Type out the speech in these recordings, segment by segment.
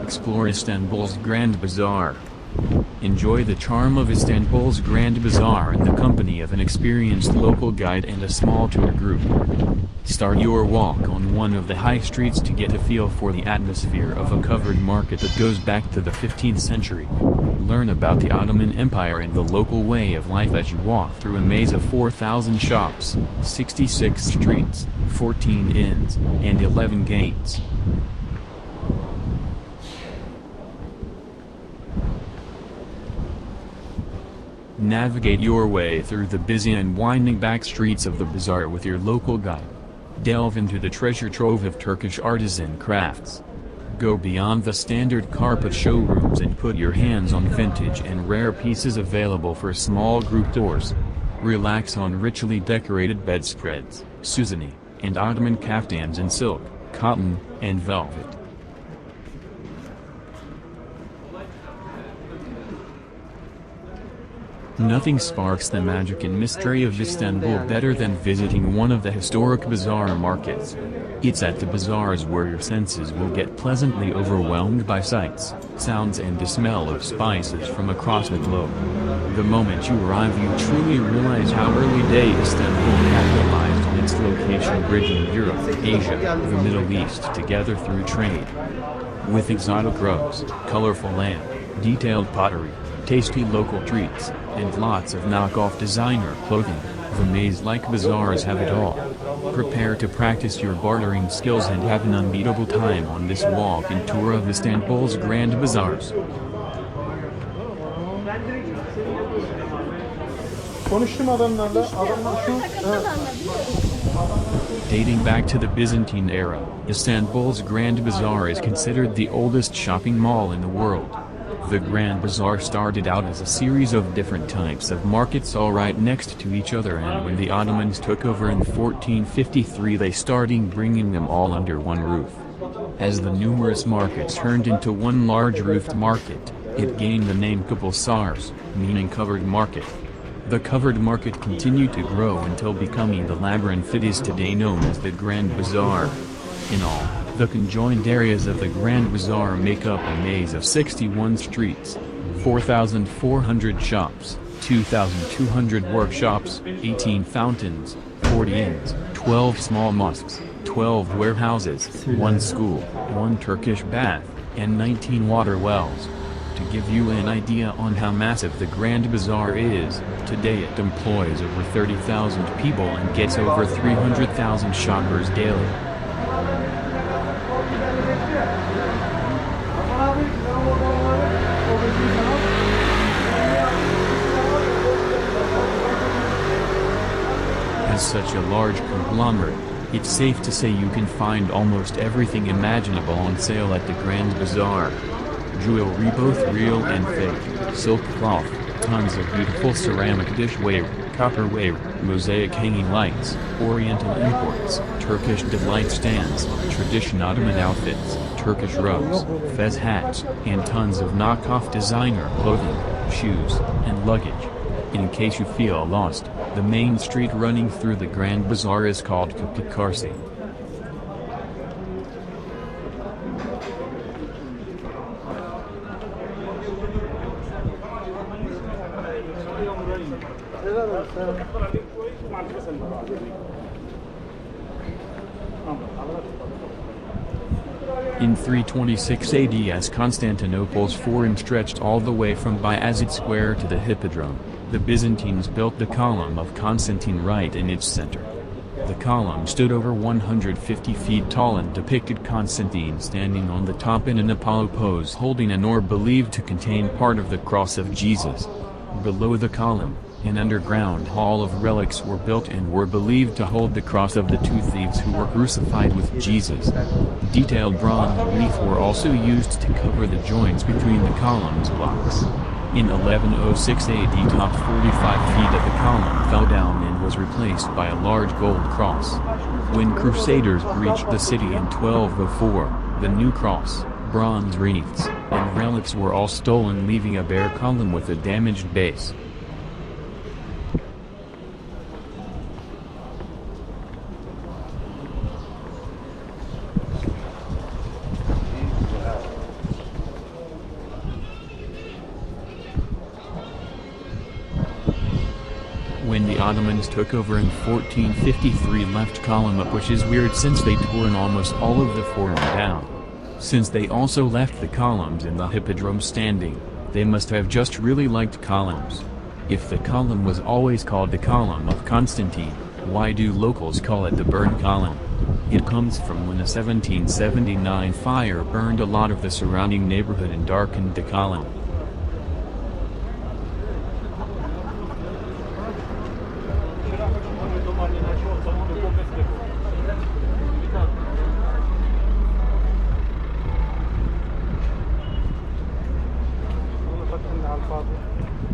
explore Istanbul's Grand Bazaar. Enjoy the charm of Istanbul's Grand Bazaar in the company of an experienced local guide and a small tour group. Start your walk on one of the high streets to get a feel for the atmosphere of a covered market that goes back to the 15th century. Learn about the Ottoman Empire and the local way of life as you walk through a maze of 4,000 shops, 66 streets, 14 inns, and 11 gates. Navigate your way through the busy and winding back streets of the bazaar with your local guide. Delve into the treasure trove of Turkish artisan crafts. Go beyond the standard carpet showrooms and put your hands on vintage and rare pieces available for small group tours. Relax on richly decorated bedspreads, Suzani, and Ottoman kaftans in silk, cotton, and velvet. Nothing sparks the magic and mystery of Istanbul better than visiting one of the historic bazaar markets. It's at the bazaars where your senses will get pleasantly overwhelmed by sights, sounds and the smell of spices from across the globe. The moment you arrive you truly realize how early day Istanbul capitalized on its location bridging Europe, Asia, the Middle East together through trade. With exotic rugs, colorful lamp, detailed pottery, tasty local treats, and lots of knockoff designer clothing, the maze-like bazaars have it all. Prepare to practice your bartering skills and have an unbeatable time on this walk and tour of Istanbul's Grand Bazaars. Dating back to the Byzantine era, Istanbul's Grand Bazaar is considered the oldest shopping mall in the world. The Grand Bazaar started out as a series of different types of markets all right next to each other, and when the Ottomans took over in 1453 they started bringing them all under one roof. As the numerous markets turned into one large roofed market, it gained the name Kapılsars, meaning covered market. The covered market continued to grow until becoming the labyrinth it is today known as the Grand Bazaar. In all, the conjoined areas of the Grand Bazaar make up a maze of 61 streets, 4,400 shops, 2,200 workshops, 18 fountains, 40 inns, 12 small mosques, 12 warehouses, 1 school, 1 Turkish bath, and 19 water wells. To give you an idea on how massive the Grand Bazaar is, today it employs over 30,000 people and gets over 300,000 shoppers daily. As such a large conglomerate, it's safe to say you can find almost everything imaginable on sale at the Grand Bazaar. Jewelry both real and fake, silk cloth, tons of beautiful ceramic dishware, copperware, mosaic hanging lights, oriental imports, Turkish delight stands, tradition Ottoman outfits, Turkish rugs, fez hats, and tons of knockoff designer clothing, shoes, and luggage. In case you feel lost, the main street running through the Grand Bazaar is called Kapı. In 326 AD, as Constantinople's forum stretched all the way from Bayezid Square to the Hippodrome, the Byzantines built the column of Constantine right in its center. The column stood over 150 feet tall and depicted Constantine standing on the top in an Apollo pose holding an orb believed to contain part of the cross of Jesus. Below the column, an underground hall of relics were built and were believed to hold the cross of the 2 thieves who were crucified with Jesus. Detailed bronze wreaths were also used to cover the joints between the column's blocks. In 1106 AD, top 45 feet of the column fell down and was replaced by a large gold cross. When Crusaders breached the city in 1204, the new cross, bronze wreaths, and relics were all stolen, leaving a bare column with a damaged base. the Ottomans took over in 1453 left column up, which is weird since they tore almost all of the forum down. Since they also left the columns in the hippodrome standing, they must have just really liked columns. If the column was always called the Column of Constantine, why do locals call it the Burn Column? It comes from when a 1779 fire burned a lot of the surrounding neighborhood and darkened the column.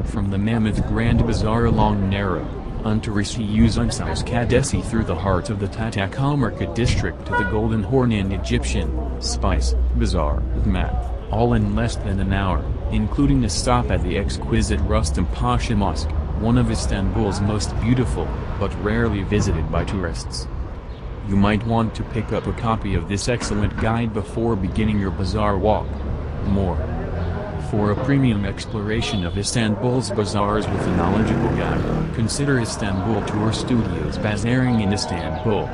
From the mammoth Grand Bazaar along narrow, Unterisi Uzunsais Kadesi through the heart of the Tatakal Market district to the Golden Horn and Egyptian, Spice, Bazaar, Map, all in less than an hour, including a stop at the exquisite Rustam Pasha Mosque, one of Istanbul's most beautiful, but rarely visited by tourists. You might want to pick up a copy of this excellent guide before beginning your bazaar walk. More. For a premium exploration of Istanbul's bazaars with a knowledgeable guide, consider Istanbul Tour Studios Bazaring in Istanbul.